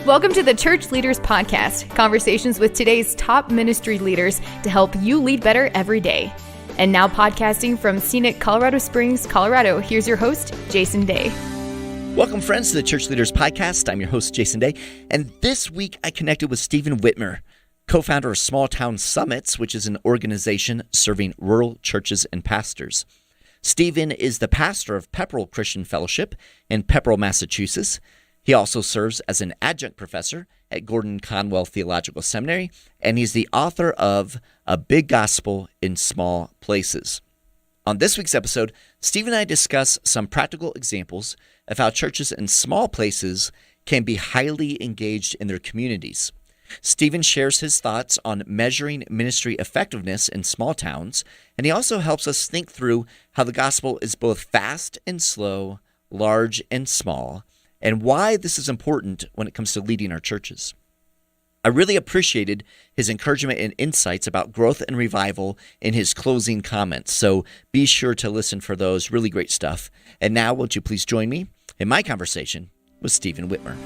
Welcome to the Church Leaders Podcast, conversations with today's top ministry leaders to help you lead better every day. And now podcasting from scenic Colorado Springs, Colorado, here's your host, Jason Day. Welcome, friends, to the Church Leaders Podcast. I'm your host, Jason Day, and this week I connected with Stephen Witmer, co-founder of Small Town Summits, which is an organization serving rural churches and pastors. Stephen is the pastor of Pepperell Christian Fellowship in Pepperell, Massachusetts. He also serves as an adjunct professor at Gordon Conwell Theological Seminary, and he's the author of A Big Gospel in Small Places. On this week's episode, Stephen and I discuss some practical examples of how churches in small places can be highly engaged in their communities. Stephen shares his thoughts on measuring ministry effectiveness in small towns, and he also helps us think through how the gospel is both fast and slow, large and small, and why this is important when it comes to leading our churches. I really appreciated his encouragement and insights about growth and revival in his closing comments, so be sure to listen for those. Really great stuff. And now, won't you please join me in my conversation with Stephen Witmer.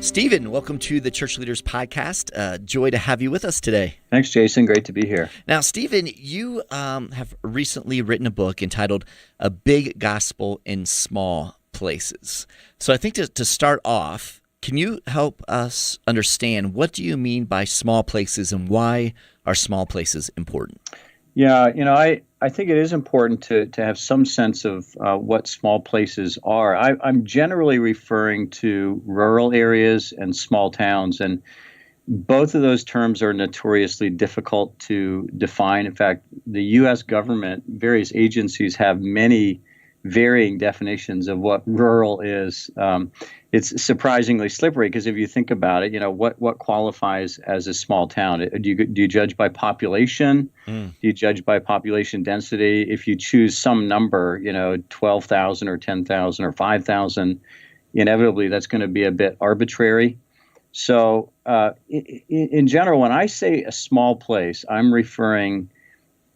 Stephen, welcome to the Church Leaders Podcast. Joy to have you with us today. Thanks, Jason. Great to be here. Now, Stephen, you have recently written a book entitled A Big Gospel in Small Places. So I think to start off, can you help us understand what do you mean by small places and why are small places important? Yeah, I think it is important to have some sense of what small places are. I'm generally referring to rural areas and small towns, and both of those terms are notoriously difficult to define. In fact, the U.S. government, various agencies have many varying definitions of what rural is. It's surprisingly slippery because if you think about it, what qualifies as a small town? Do you judge by population? Do you judge by population density? If you choose some number, 12,000 or 10,000 or 5,000, inevitably that's going to be a bit arbitrary. So in general, when I say a small place, I'm referring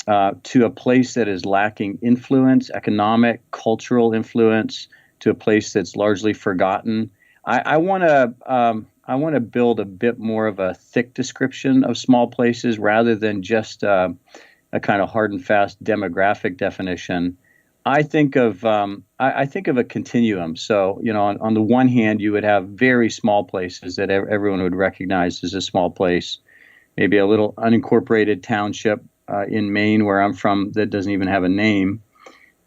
to a place that is lacking influence, economic, cultural influence, to a place that's largely forgotten. I want to build a bit more of a thick description of small places rather than just a kind of hard and fast demographic definition. I think of a continuum. So on the one hand, you would have very small places that everyone would recognize as a small place, maybe a little unincorporated township in Maine, where I'm from, that doesn't even have a name.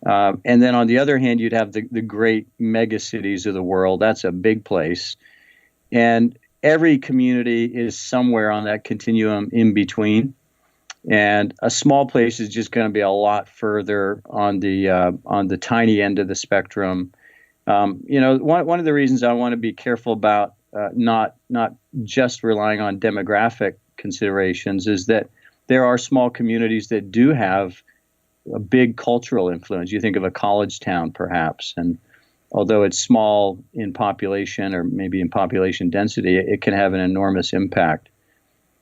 And then on the other hand, you'd have the great mega cities of the world. That's a big place. And every community is somewhere on that continuum in between. And a small place is just going to be a lot further on the tiny end of the spectrum. One of the reasons I want to be careful about not just relying on demographic considerations is that there are small communities that do have a big cultural influence. You think of a college town, perhaps, and although it's small in population or maybe in population density, it can have an enormous impact.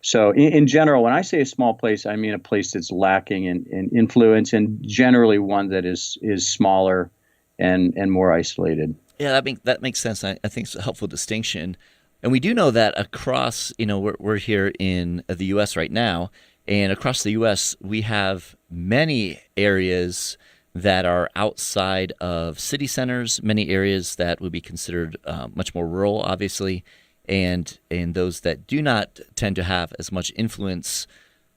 So in general, when I say a small place, I mean a place that's lacking in influence and generally one that is smaller and more isolated. Yeah, that makes sense. I think it's a helpful distinction. And we do know that across, we're here in the U.S. right now, and across the U.S., we have many areas that are outside of city centers, many areas that would be considered much more rural, obviously, and those that do not tend to have as much influence,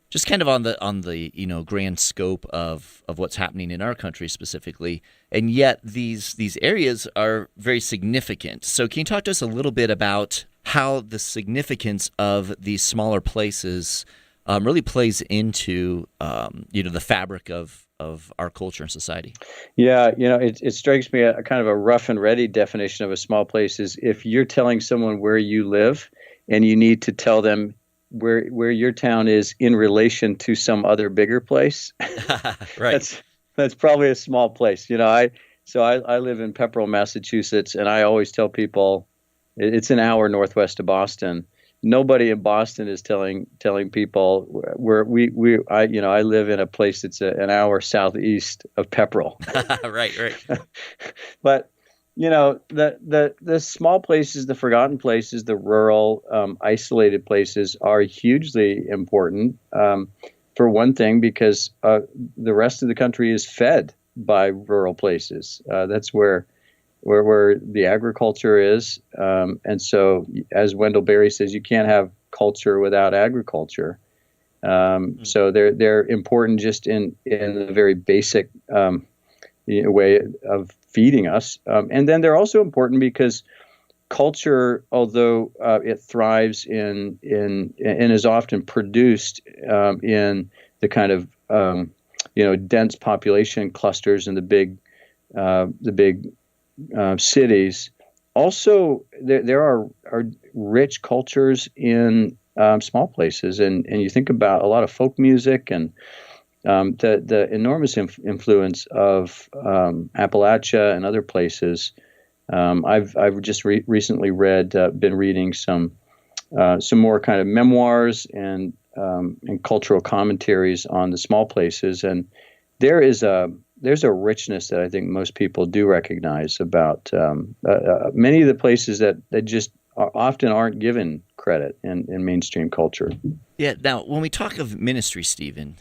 just kind of on the grand scope of what's happening in our country specifically. And yet these areas are very significant. So can you talk to us a little bit about how the significance of these smaller places really plays into the fabric of our culture and society? Yeah, it strikes me a kind of a rough and ready definition of a small place is if you're telling someone where you live and you need to tell them where your town is in relation to some other bigger place. Right. That's probably a small place. I live in Pepperell, Massachusetts, and I always tell people it's an hour northwest of Boston. Nobody in Boston is telling people I live in a place that's an hour southeast of Pepperell. Right. But The small places, the forgotten places, the rural, isolated places are hugely important. For one thing, because the rest of the country is fed by rural places. That's where the agriculture is, and so, as Wendell Berry says, you can't have culture without agriculture. So they're important just in a very basic way of feeding us, and then they're also important because culture, although it thrives in and is often produced in the kind of dense population clusters and the big cities. Also, there are rich cultures in small places, and you think about a lot of folk music and the enormous influence of Appalachia and other places. I've just recently been reading some more kind of memoirs and cultural commentaries on the small places, and there's a richness that I think most people do recognize about many of the places that just often aren't given credit in mainstream culture. Yeah. Now, when we talk of ministry, Stephen,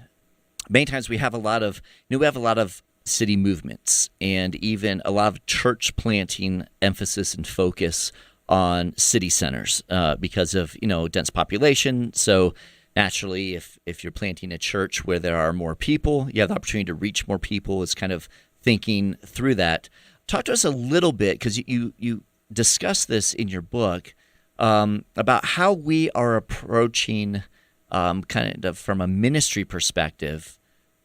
many times we have a lot of city movements and even a lot of church planting emphasis and focus on city centers because of dense population. So naturally, if you're planting a church where there are more people, you have the opportunity to reach more people. Is kind of thinking through that. Talk to us a little bit, because you discuss this in your book about how we are approaching kind of from a ministry perspective,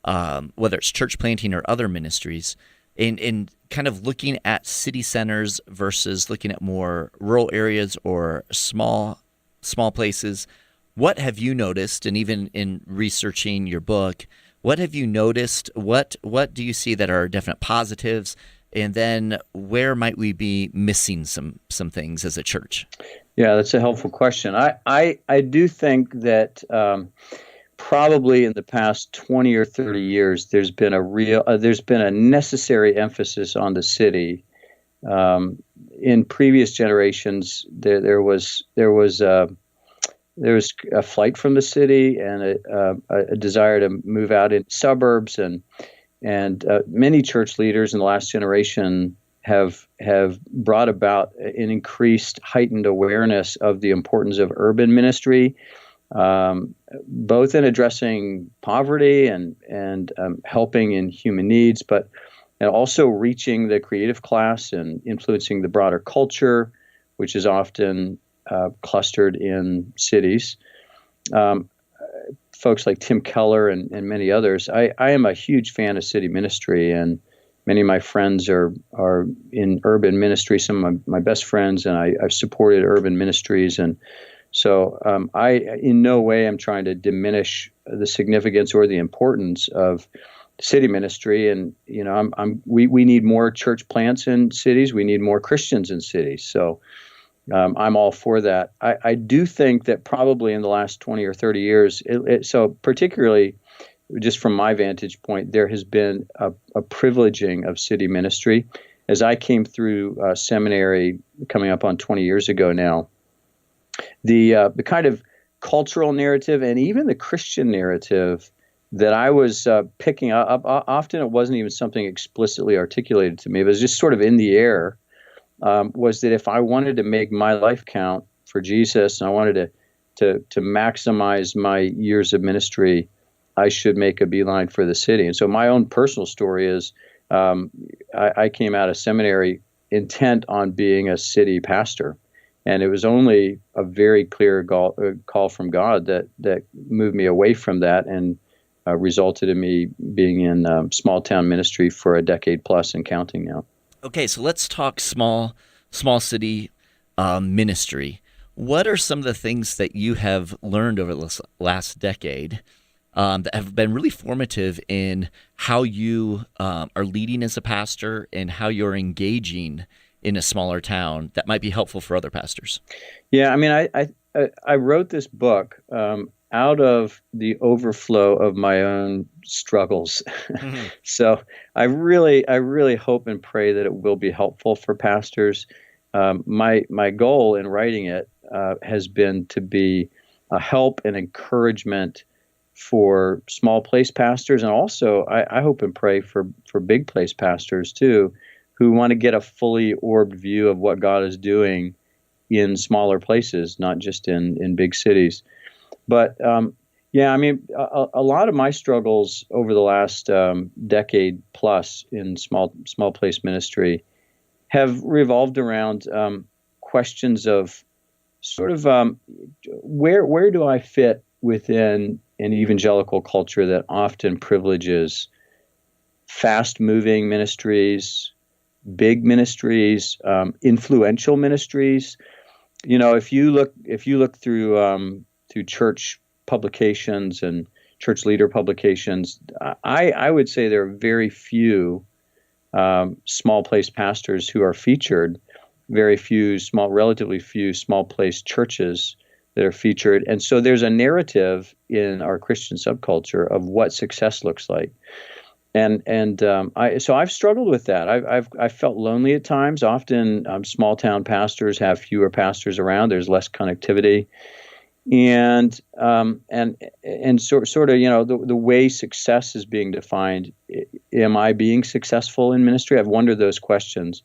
whether it's church planting or other ministries, in kind of looking at city centers versus looking at more rural areas or small places. What have you noticed, and even in researching your book, what have you noticed? What do you see that are definite positives, and then where might we be missing some things as a church? Yeah, that's a helpful question. I do think that probably in the past 20 or 30 years, there's been a necessary emphasis on the city. In previous generations, there was a flight from the city and a desire to move out in suburbs, and many church leaders in the last generation have brought about an increased, heightened awareness of the importance of urban ministry, both in addressing poverty and helping in human needs, but also reaching the creative class and influencing the broader culture, which is often clustered in cities. Folks like Tim Keller and many others. I am a huge fan of city ministry, and many of my friends are in urban ministry. Some of my best friends, and I've supported urban ministries, and so I in no way am trying to diminish the significance or the importance of city ministry. And we need more church plants in cities. We need more Christians in cities. So I'm all for that. I do think that probably in the last 20 or 30 years, so particularly just from my vantage point, there has been a privileging of city ministry. As I came through seminary coming up on 20 years ago now, the kind of cultural narrative and even the Christian narrative that I was picking up, often it wasn't even something explicitly articulated to me, it was just sort of in the air. Was that if I wanted to make my life count for Jesus and I wanted to maximize my years of ministry, I should make a beeline for the city. And so my own personal story is I came out of seminary intent on being a city pastor. And it was only a very clear call from God that moved me away from that and resulted in me being in small town ministry for a decade plus and counting now. Okay, so let's talk small city ministry. What are some of the things that you have learned over the last decade that have been really formative in how you are leading as a pastor and how you're engaging in a smaller town that might be helpful for other pastors? Yeah, I mean, I wrote this book out of the overflow of my own struggles. Mhm. So I really hope and pray that it will be helpful for pastors. My goal in writing it has been to be a help and encouragement for small place pastors, and also I hope and pray for big place pastors too, who want to get a fully orbed view of what God is doing in smaller places, not just in big cities. But yeah, I mean, a lot of my struggles over the last decade plus in small place ministry have revolved around questions of sort of where do I fit within an evangelical culture that often privileges fast moving ministries, big ministries, influential ministries. If you look through church publications and church leader publications, I would say there are very few small place pastors who are featured, relatively few small place churches that are featured. And so there's a narrative in our Christian subculture of what success looks like. So I've struggled with that. I've felt lonely at times. Often small town pastors have fewer pastors around. There's less connectivity. And sort of, the way success is being defined, am I being successful in ministry? I've wondered those questions.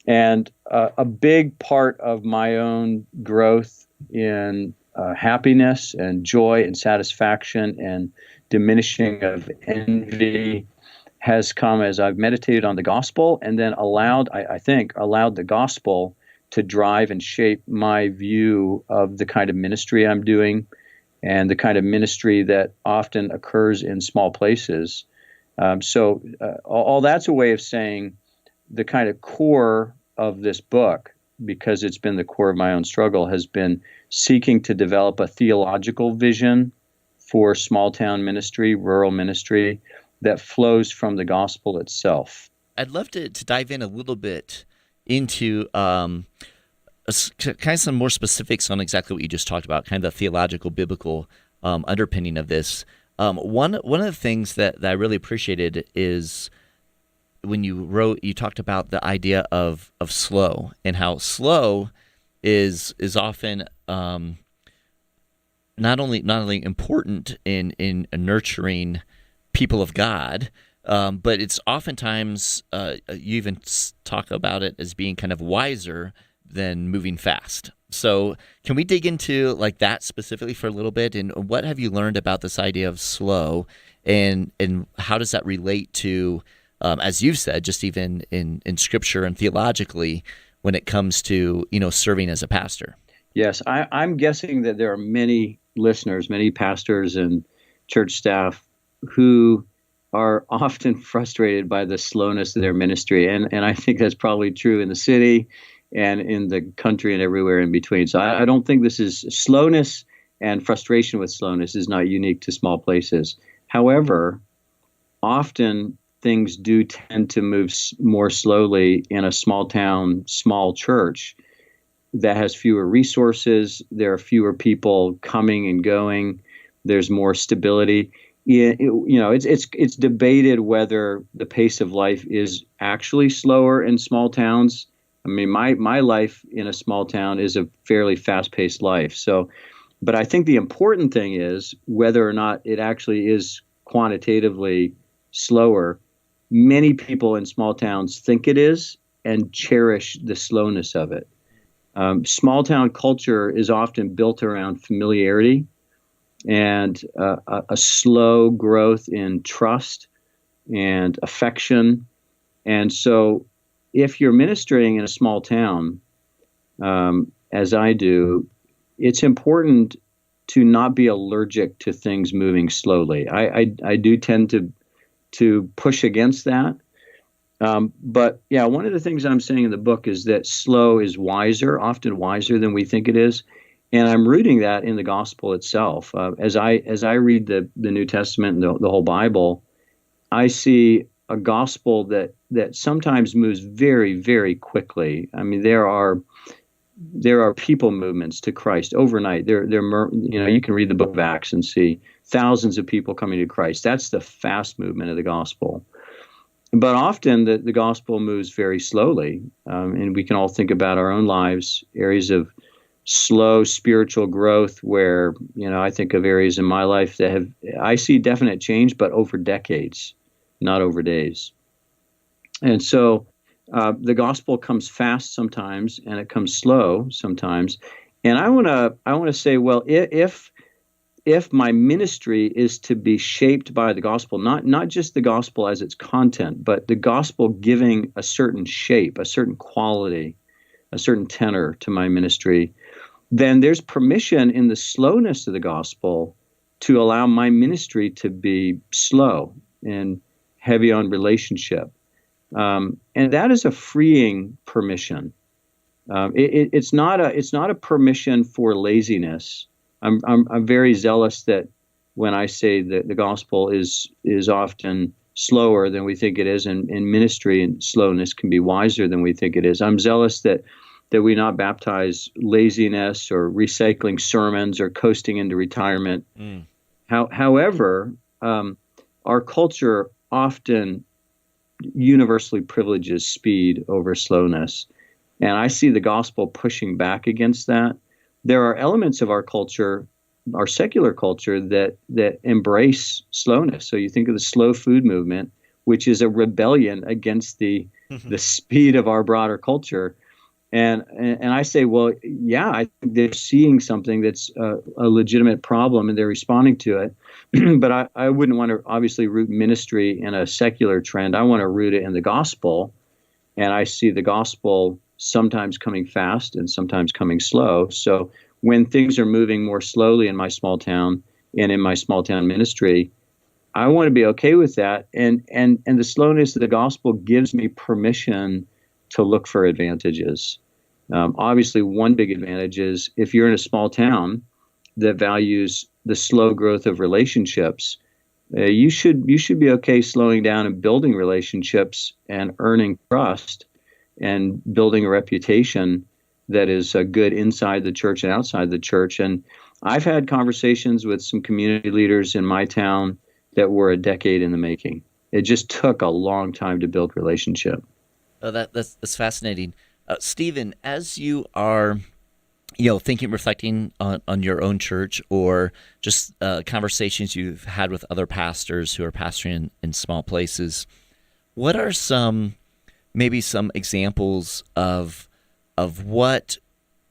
And a big part of my own growth in happiness and joy and satisfaction and diminishing of envy has come as I've meditated on the gospel and then allowed the gospel to drive and shape my view of the kind of ministry I'm doing and the kind of ministry that often occurs in small places. So all that's a way of saying the kind of core of this book, because it's been the core of my own struggle, has been seeking to develop a theological vision for small town ministry, rural ministry, that flows from the gospel itself. I'd love to dive in a little bit into kind of some more specifics on exactly what you just talked about, kind of the theological, biblical underpinning of this. One of the things that I really appreciated is when you talked about the idea of slow and how slow is often not only important in nurturing people of God, but it's oftentimes you even talk about it as being kind of wiser than moving fast. So can we dig into like that specifically for a little bit? And what have you learned about this idea of slow, and how does that relate to, as you've said, just even in Scripture and theologically, when it comes to serving as a pastor? Yes, I'm guessing that there are many listeners, many pastors and church staff who are often frustrated by the slowness of their ministry. And I think that's probably true in the city and in the country and everywhere in between. So I don't think this is slowness, and frustration with slowness is not unique to small places. However, often things do tend to move more slowly in a small town, small church that has fewer resources. There are fewer people coming and going. There's more stability. It's debated whether the pace of life is actually slower in small towns. I mean, my life in a small town is a fairly fast-paced life. So, but I think the important thing is whether or not it actually is quantitatively slower. Many people in small towns think it is and cherish the slowness of it. Small town culture is often built around familiarity and a slow growth in trust and affection. And so if you're ministering in a small town, as I do, it's important to not be allergic to things moving slowly. I do tend to push against that. But yeah, one of the things I'm saying in the book is that slow is wiser, often wiser than we think it is. And I'm rooting that in the gospel itself. As I read the New Testament and the whole Bible, I see a gospel that sometimes moves very, very quickly. I mean, there are there are people movements to Christ overnight. You can read the book of Acts and see thousands of people coming to Christ. That's the fast movement of the gospel. But often the gospel moves very slowly, and we can all think about our own lives, areas of slow spiritual growth where, I think of areas in my life that I see definite change, but over decades, not over days. And so the gospel comes fast sometimes, and it comes slow sometimes. And I want to say, well, if my ministry is to be shaped by the gospel, not just the gospel as its content, but the gospel giving a certain shape, a certain quality, a certain tenor to my ministry, then there's permission in the slowness of the gospel to allow my ministry to be slow and heavy on relationship. And that is a freeing permission. It's not a permission for laziness. I'm very zealous that when I say that the gospel is often slower than we think it is, and in ministry, and slowness can be wiser than we think it is. I'm zealous that we not baptize laziness or recycling sermons or coasting into retirement. However, our culture often universally privileges speed over slowness, and I see the gospel pushing back against that. There are elements of our culture, our secular culture, that embrace slowness. So you think of the slow food movement, which is a rebellion against the speed of our broader culture. And I say, well, yeah, I think they're seeing something that's a legitimate problem, and they're responding to it. But I wouldn't want to obviously root ministry in a secular trend. I want to root it in the gospel, and I see the gospel sometimes coming fast and sometimes coming slow. So when things are moving more slowly in my small town and in my small town ministry, I want to be okay with that. And the slowness of the gospel gives me permission to look for advantages. Obviously, one big advantage is if you're in a small town that values the slow growth of relationships, you should be okay slowing down and building relationships and earning trust and building a reputation that is good inside the church and outside the church. And I've had conversations with some community leaders in my town that were a decade in the making. It just took a long time to build relationship. Oh, that's fascinating. Stephen, as you are, thinking, reflecting on your own church, or just conversations you've had with other pastors who are pastoring in small places, what are maybe some examples of what,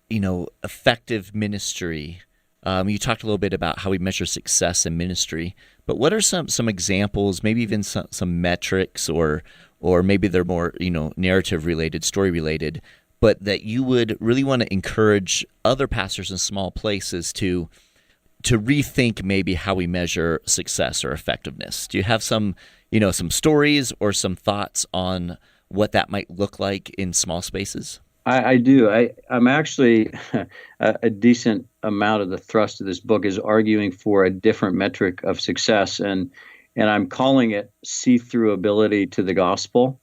effective ministry? You talked a little bit about how we measure success in ministry, but what are some examples, maybe even some metrics, or maybe they're more, narrative related, story related, but that you would really want to encourage other pastors in small places to rethink maybe how we measure success or effectiveness? Do you have some stories or some thoughts on what that might look like in small spaces? I do. I'm actually a decent amount of the thrust of this book is arguing for a different metric of success, and I'm calling it see-through ability to the gospel.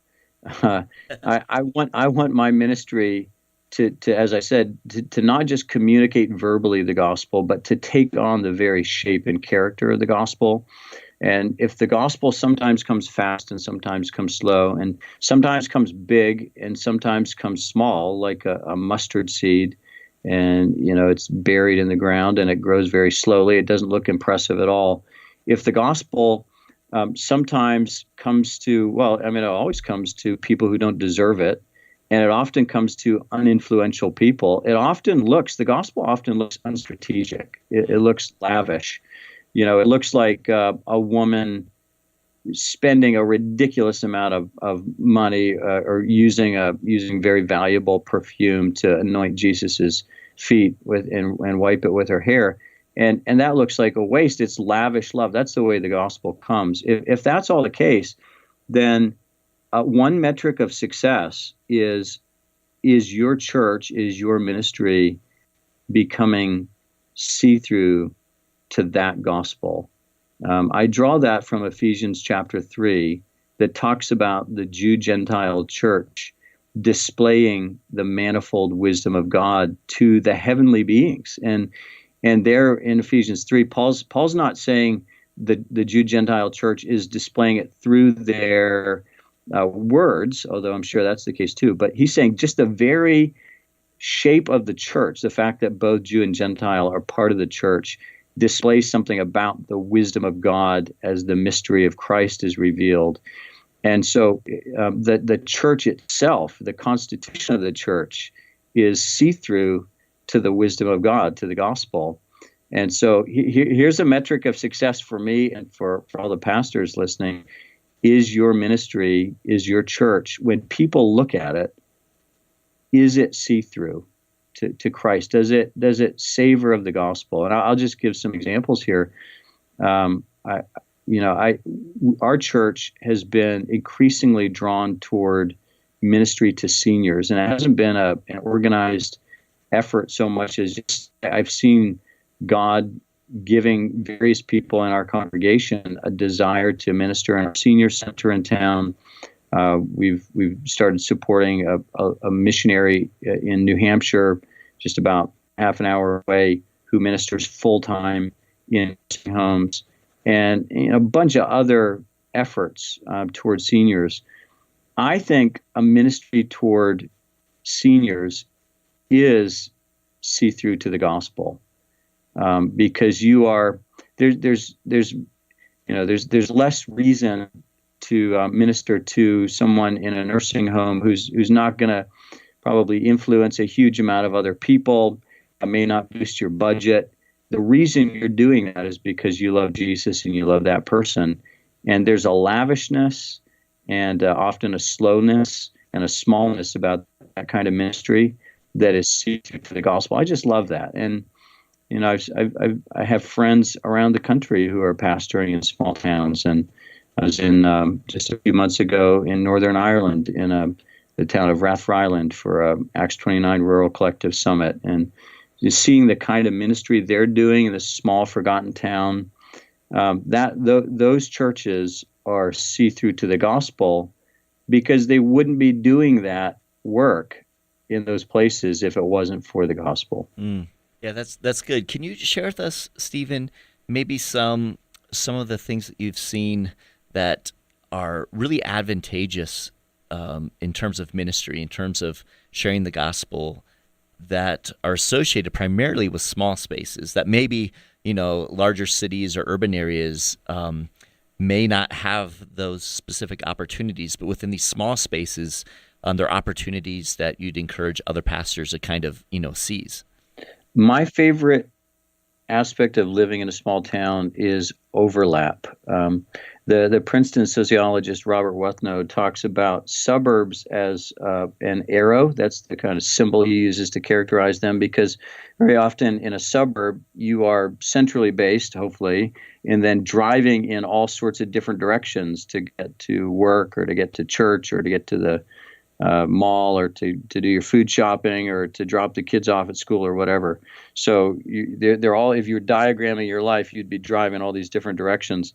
I want my ministry to, as I said, to not just communicate verbally the gospel, but to take on the very shape and character of the gospel. And if the gospel sometimes comes fast and sometimes comes slow and sometimes comes big and sometimes comes small, like a mustard seed, and it's buried in the ground and it grows very slowly, it doesn't look impressive at all. If the gospel sometimes comes to, it always comes to people who don't deserve it, and it often comes to uninfluential people, the gospel often looks unstrategic. It looks lavish. It looks like a woman spending a ridiculous amount of money or using very valuable perfume to anoint Jesus's feet with and wipe it with her hair. And that looks like a waste. It's lavish love. That's the way the gospel comes. If that's all the case, then one metric of success is your church, is your ministry becoming see-through to that gospel. I draw that from Ephesians chapter 3 that talks about the Jew-Gentile church displaying the manifold wisdom of God to the heavenly beings. And there in Ephesians 3, Paul's not saying the Jew-Gentile church is displaying it through their words, although I'm sure that's the case too. But he's saying just the very shape of the church, the fact that both Jew and Gentile are part of the church, displays something about the wisdom of God as the mystery of Christ is revealed. And so the church itself, the constitution of the church, is see-through to the wisdom of God, to the gospel. And so here's a metric of success for me and for all the pastors listening. Is your ministry, is your church, when people look at it, is it see-through to Christ? Does it savor of the gospel? And I'll just give some examples here. Our church has been increasingly drawn toward ministry to seniors, and it hasn't been an organized effort so much as just I've seen God giving various people in our congregation a desire to minister in our senior center in town. We've started supporting a missionary in New Hampshire, just about half an hour away, who ministers full time in nursing homes, and a bunch of other efforts toward seniors. I think a ministry toward seniors is see through to the gospel, because you are there's less reason to minister to someone in a nursing home who's not going to probably influence a huge amount of other people, may not boost your budget. The reason you're doing that is because you love Jesus and you love that person. And there's a lavishness and often a slowness and a smallness about that kind of ministry that is see-through to the gospel. I just love that. And I have friends around the country who are pastoring in small towns, and I was in just a few months ago in Northern Ireland in the town of Rathfryland for a Acts 29 Rural Collective Summit, and just seeing the kind of ministry they're doing in this small, forgotten town. Those churches are see-through to the gospel, because they wouldn't be doing that work in those places if it wasn't for the gospel. Yeah, that's good. Can you share with us, Stephen, maybe some of the things that you've seen that are really advantageous in terms of ministry, in terms of sharing the gospel, that are associated primarily with small spaces that maybe, larger cities or urban areas may not have those specific opportunities, but within these small spaces, there are opportunities that you'd encourage other pastors to kind of, seize? My favorite aspect of living in a small town is overlap. The Princeton sociologist Robert Wuthnow talks about suburbs as an arrow. That's the kind of symbol he uses to characterize them, because very often in a suburb, you are centrally based, hopefully, and then driving in all sorts of different directions to get to work or to get to church or to get to the mall or to do your food shopping or to drop the kids off at school or whatever. So they're all, if you're diagramming your life, you'd be driving all these different directions.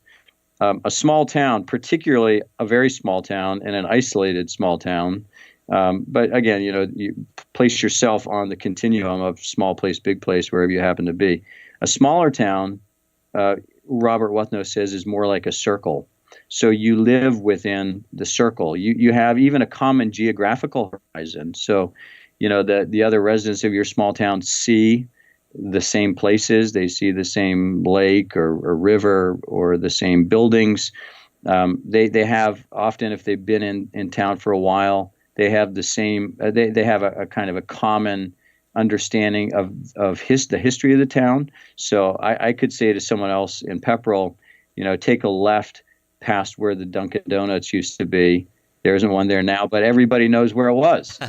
A small town, particularly a very small town and an isolated small town. But again, you place yourself on the continuum of small place, big place, wherever you happen to be. A smaller town, Robert Wuthnow says, is more like a circle. So you live within the circle. You have even a common geographical horizon. So, the other residents of your small town see the same places. They see the same lake or river or the same buildings. They have often, if they've been in town for a while, they have the same. They have a kind of a common understanding of the history of the town. So I could say to someone else in Pepperell, take a left past where the Dunkin' Donuts used to be. There isn't one there now, but everybody knows where it was.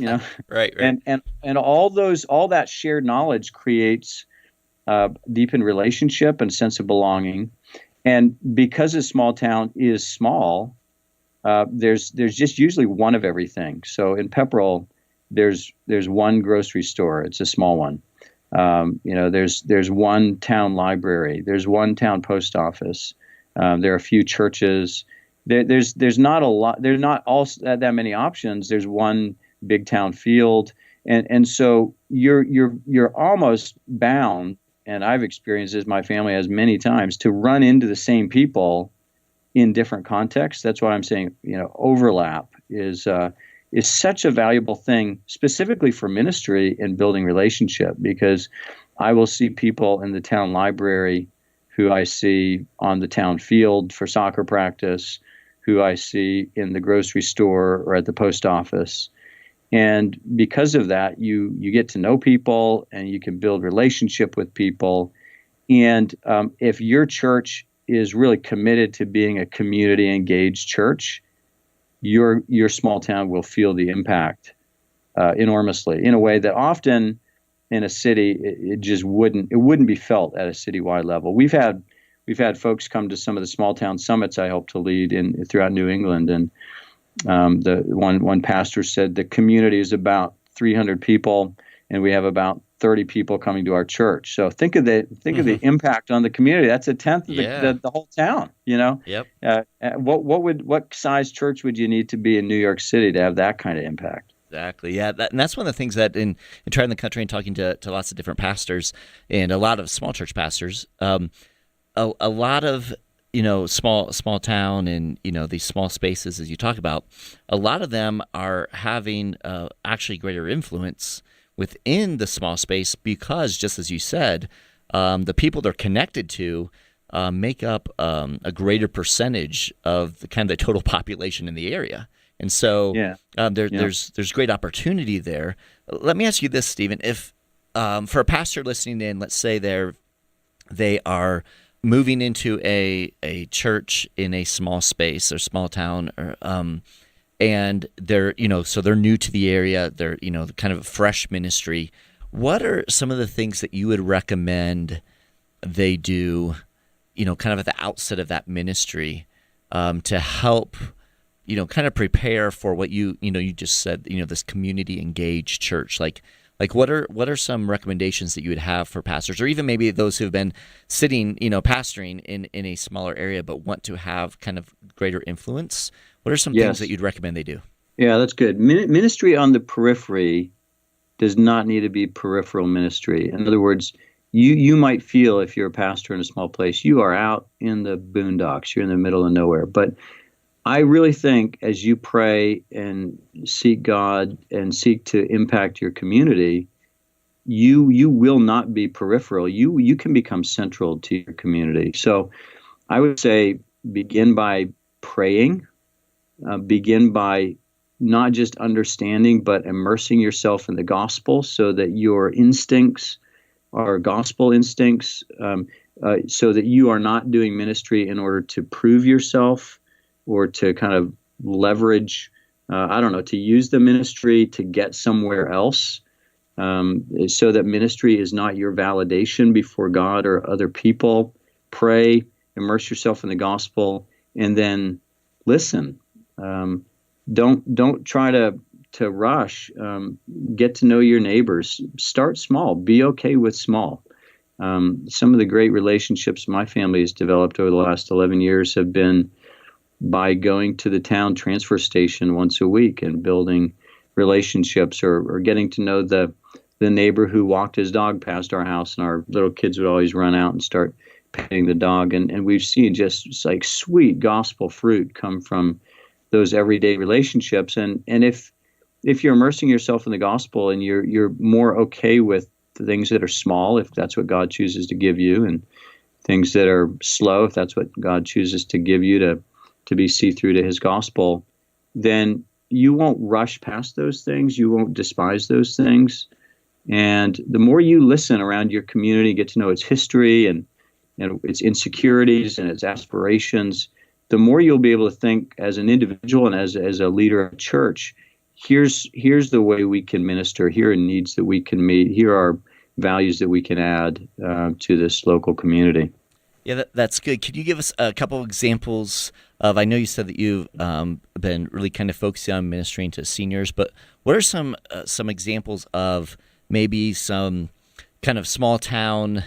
Right. And all that shared knowledge creates deepened relationship and sense of belonging. And because a small town is small, there's just usually one of everything. So in Pepperell, there's one grocery store. It's a small one. There's one town library. There's one town post office. There are a few churches. There's not a lot. There's not all that many options. There's one big town field, and so you're almost bound. And I've experienced this, my family has many times, to run into the same people in different contexts. That's why I'm saying, overlap is such a valuable thing, specifically for ministry and building relationship, because I will see people in the town library who I see on the town field for soccer practice, who I see in the grocery store or at the post office. And because of that, you get to know people and you can build relationship with people. And if your church is really committed to being a community engaged church, your small town will feel the impact enormously in a way that often in a city it just wouldn't be felt at a citywide level. We've had folks come to some of the small town summits I helped to lead throughout New England, and the one pastor said the community is about 300 people, and we have about 30 people coming to our church. So think of the impact on the community. That's a tenth of the whole town. Yep. What size church would you need to be in New York City to have that kind of impact? Exactly. Yeah, and that's one of the things that in traveling the country and talking to lots of different pastors and a lot of small church pastors, a lot of small town and these small spaces, as you talk about, a lot of them are having actually greater influence within the small space because, just as you said, the people they're connected to make up a greater percentage of the kind of the total population in the area. And so there's great opportunity there. Let me ask you this, Stephen. If for a pastor listening in, let's say they are moving into a church in a small space or small town, or and they're so they're new to the area, they're kind of a fresh ministry. What are some of the things that you would recommend they do, kind of at the outset of that ministry, to help kind of prepare for what you just said, this community engaged church? Like what are some recommendations that you would have for pastors, or even maybe those who've been sitting, pastoring in a smaller area but want to have kind of greater influence? What are some things that you'd recommend they do? Yeah, that's good. Ministry on the periphery does not need to be peripheral ministry. In other words, you might feel, if you're a pastor in a small place, you are out in the boondocks, you're in the middle of nowhere. But I really think as you pray and seek God and seek to impact your community, you will not be peripheral. You can become central to your community. So I would say begin by praying, begin by not just understanding, but immersing yourself in the gospel so that your instincts are gospel instincts, so that you are not doing ministry in order to prove yourself or to kind of leverage, to use the ministry to get somewhere else, so that ministry is not your validation before God or other people. Pray, immerse yourself in the gospel, and then listen. Don't try to rush. Get to know your neighbors. Start small. Be okay with small. Some of the great relationships my family has developed over the last 11 years have been by going to the town transfer station once a week and building relationships, or getting to know the neighbor who walked his dog past our house, and our little kids would always run out and start petting the dog. And we've seen just like sweet gospel fruit come from those everyday relationships. And if you're immersing yourself in the gospel and you're more okay with the things that are small, if that's what God chooses to give you, and things that are slow, if that's what God chooses to give you to be see-through to his gospel, then you won't rush past those things. You won't despise those things. And the more you listen around your community, get to know its history and its insecurities and its aspirations, the more you'll be able to think as an individual and as a leader of a church, here's the way we can minister, here are needs that we can meet, here are values that we can add to this local community. Yeah, that's good. Could you give us a couple of examples of, I know you said that you've been really kind of focusing on ministering to seniors, but what are some examples of maybe some kind of small town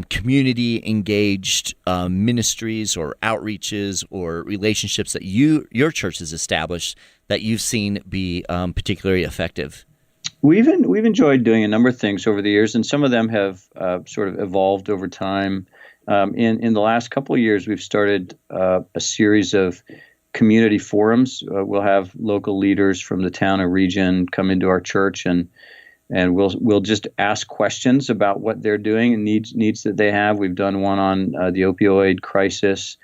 community engaged ministries or outreaches or relationships that your church has established that you've seen be particularly effective? We've enjoyed doing a number of things over the years, and some of them have sort of evolved over time. In the last couple of years, we've started a series of community forums. We'll have local leaders from the town or region come into our church, and we'll just ask questions about what they're doing and needs that they have. We've done one on the opioid crisis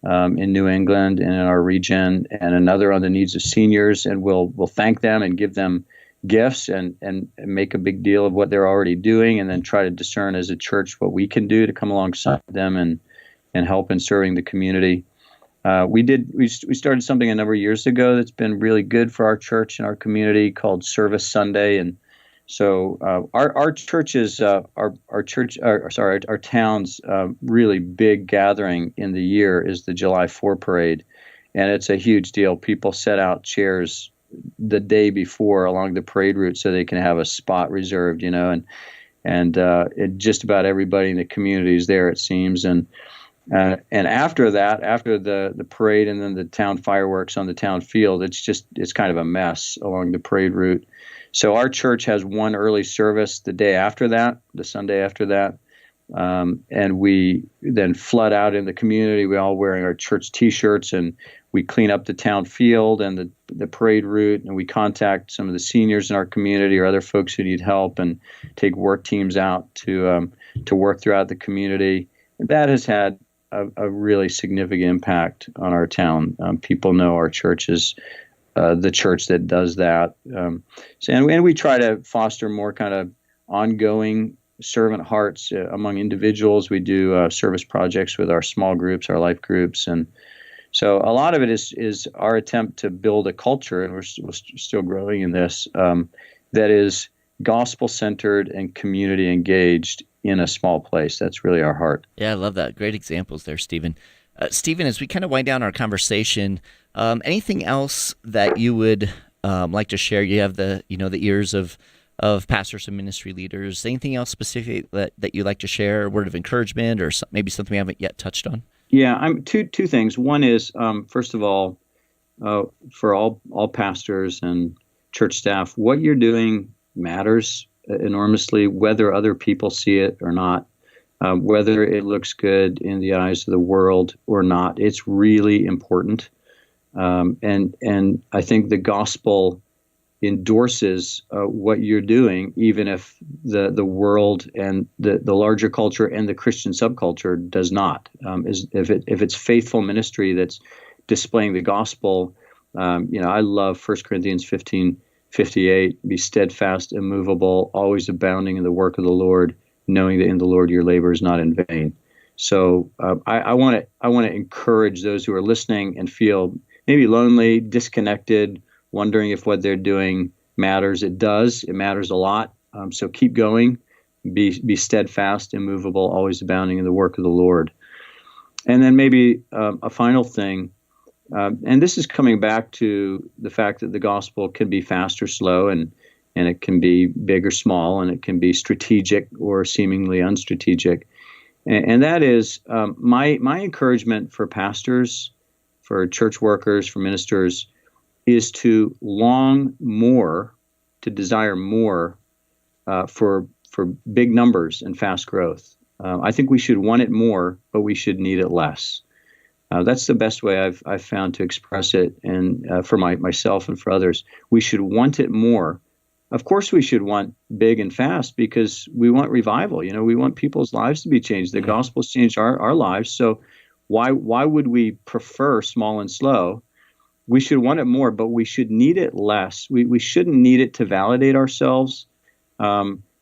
in New England and in our region, and another on the needs of seniors. And we'll thank them and give them gifts and make a big deal of what they're already doing, and then try to discern as a church what we can do to come alongside them and help in serving the community. We started something a number of years ago that's been really good for our church and our community called Service Sunday. And so our churches, our town's really big gathering in the year is the July 4 parade, and it's a huge deal. People set out chairs the day before along the parade route so they can have a spot reserved, and just about everybody in the community is there, it seems. And after that, after the parade and then the town fireworks on the town field, it's kind of a mess along the parade route. So our church has one early service the day after that, the Sunday after that, and we then flood out in the community. We all wearing our church T-shirts, and we clean up the town field and the parade route, and we contact some of the seniors in our community or other folks who need help, and take work teams out to work throughout the community. And that has had a really significant impact on our town. People know our church is the church that does that. And we try to foster more kind of ongoing servant hearts among individuals. We do service projects with our small groups, our life groups, and so a lot of it is our attempt to build a culture, and we're still growing in this, that is gospel-centered and community engaged in a small place. That's really our heart. Yeah, I love that. Great examples there, Stephen. Stephen, as we kind of wind down our conversation, anything else that you would like to share? You have the ears of pastors and ministry leaders. Anything else specific that you'd like to share? A word of encouragement, or maybe something we haven't yet touched on? Yeah, two things. One is, first of all, for all pastors and church staff, what you're doing matters enormously, whether other people see it or not, whether it looks good in the eyes of the world or not. It's really important, and I think the gospel endorses what you're doing, even if the world and the larger culture and the Christian subculture does not. If it's faithful ministry that's displaying the gospel, I love 1 Corinthians 15:58. Be steadfast, immovable, always abounding in the work of the Lord, knowing that in the Lord your labor is not in vain. So I want to encourage those who are listening and feel maybe lonely, disconnected, wondering if what they're doing matters. It does. It matters a lot. So keep going. Be steadfast, immovable, always abounding in the work of the Lord. And then maybe a final thing, and this is coming back to the fact that the gospel can be fast or slow, and it can be big or small, and it can be strategic or seemingly unstrategic. And that is my encouragement for pastors, for church workers, for ministers, is to long more, to desire more for big numbers and fast growth. I think we should want it more, but we should need it less. That's the best way I've found to express it, and for myself and for others. We should want it more. Of course, we should want big and fast because we want revival. We want people's lives to be changed. The gospel's changed our lives. So why would we prefer small and slow? We should want it more, but we should need it less. We shouldn't need it to validate ourselves,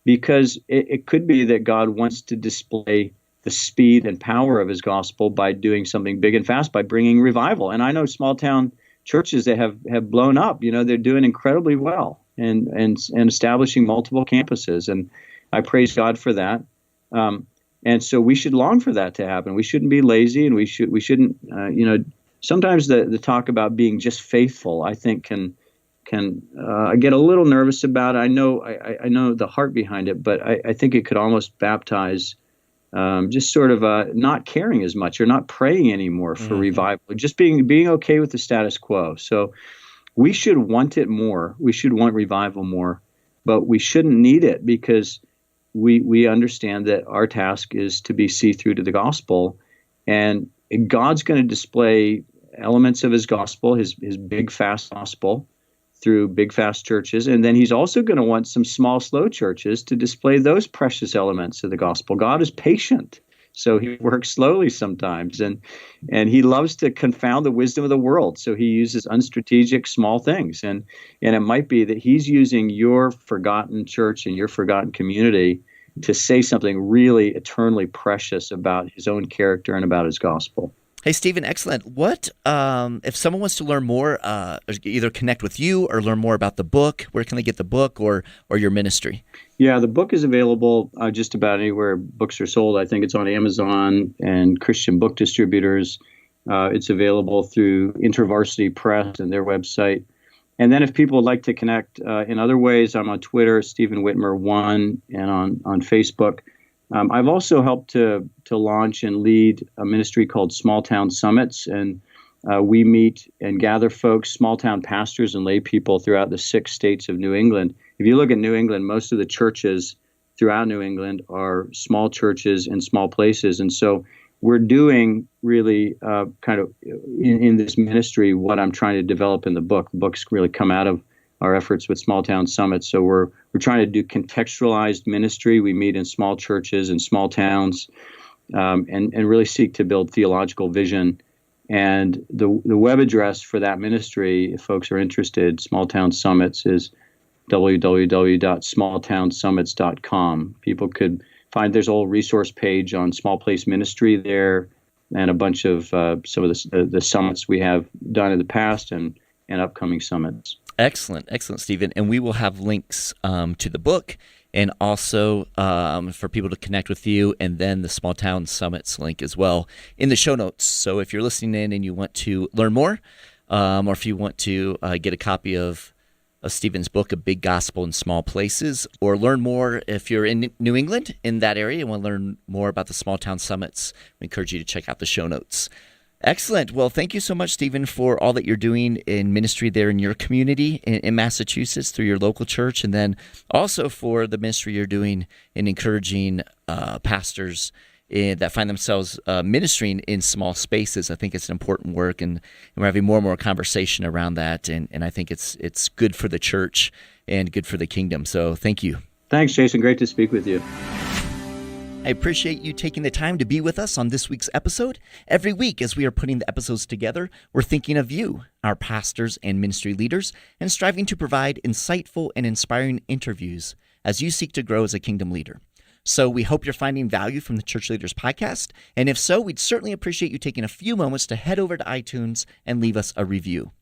because it could be that God wants to display the speed and power of his gospel by doing something big and fast, by bringing revival. And I know small town churches that have blown up. They're doing incredibly well and establishing multiple campuses. And I praise God for that. And so we should long for that to happen. We shouldn't be lazy, and we shouldn't, sometimes the talk about being just faithful, I think can I get a little nervous about it. I know the heart behind it, but I think it could almost baptize just sort of not caring as much or not praying anymore for revival, just being okay with the status quo. So we should want it more. We should want revival more, but we shouldn't need it because we understand that our task is to be see-through to the gospel, and God's going to display elements of his gospel, his big, fast gospel, through big, fast churches. And then he's also going to want some small, slow churches to display those precious elements of the gospel. God is patient, so he works slowly sometimes. And he loves to confound the wisdom of the world. So he uses unstrategic small things. And it might be that he's using your forgotten church and your forgotten community to say something really eternally precious about his own character and about his gospel. Hey, Stephen, excellent. What if someone wants to learn more, either connect with you or learn more about the book? Where can they get the book or your ministry? Yeah, the book is available just about anywhere books are sold. I think it's on Amazon and Christian book distributors. It's available through InterVarsity Press and their website. And then if people would like to connect in other ways, I'm on Twitter, Stephen Witmer 1, and on Facebook. I've also helped to launch and lead a ministry called Small Town Summits, and we meet and gather folks, small town pastors and lay people throughout the 6 states of New England. If you look at New England, most of the churches throughout New England are small churches in small places, and so we're doing really kind of in this ministry what I'm trying to develop in the book. The book's really come out of our efforts with Small Town Summits. So we're trying to do contextualized ministry. We meet in small churches and small towns, and really seek to build theological vision. And the web address for that ministry, if folks are interested, Small Town Summits, is www.smalltownsummits.com. People could find there's a whole resource page on small place ministry there, and a bunch of some of the summits we have done in the past and upcoming summits. Excellent, Stephen. And we will have links to the book and also for people to connect with you, and then the Small Town Summits link as well in the show notes. So if you're listening in and you want to learn more, or if you want to get a copy of Stephen's book, A Big Gospel in Small Places, or learn more if you're in New England, in that area, and want to learn more about the Small Town Summits, we encourage you to check out the show notes. Excellent. Well, thank you so much, Stephen, for all that you're doing in ministry there in your community in Massachusetts through your local church, and then also for the ministry you're doing in encouraging pastors that find themselves ministering in small spaces. I think it's an important work, and we're having more and more conversation around that, and I think it's good for the church and good for the kingdom. So thank you. Thanks, Jason. Great to speak with you. I appreciate you taking the time to be with us on this week's episode. Every week, as we are putting the episodes together, we're thinking of you, our pastors and ministry leaders, and striving to provide insightful and inspiring interviews as you seek to grow as a kingdom leader. So we hope you're finding value from the Church Leaders podcast, and if so, we'd certainly appreciate you taking a few moments to head over to iTunes and leave us a review.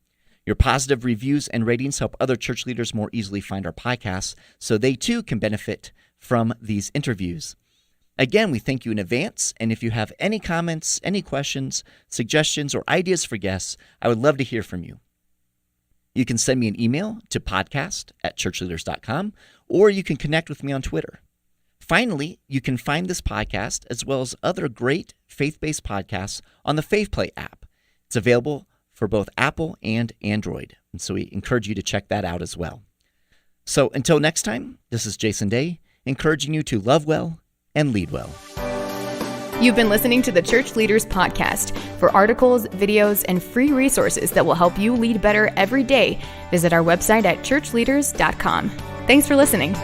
Your positive reviews and ratings help other church leaders more easily find our podcasts, so they too can benefit from these interviews. Again, we thank you in advance, and if you have any comments, any questions, suggestions, or ideas for guests, I would love to hear from you. You can send me an email to podcast@ChurchLeaders.com, or you can connect with me on Twitter. Finally, you can find this podcast as well as other great faith-based podcasts on the FaithPlay app. It's available for both Apple and Android, and so we encourage you to check that out as well. So until next time, this is Jason Day, encouraging you to love well and lead well. You've been listening to the Church Leaders Podcast. For articles, videos, and free resources that will help you lead better every day, visit our website at ChurchLeaders.com. Thanks for listening.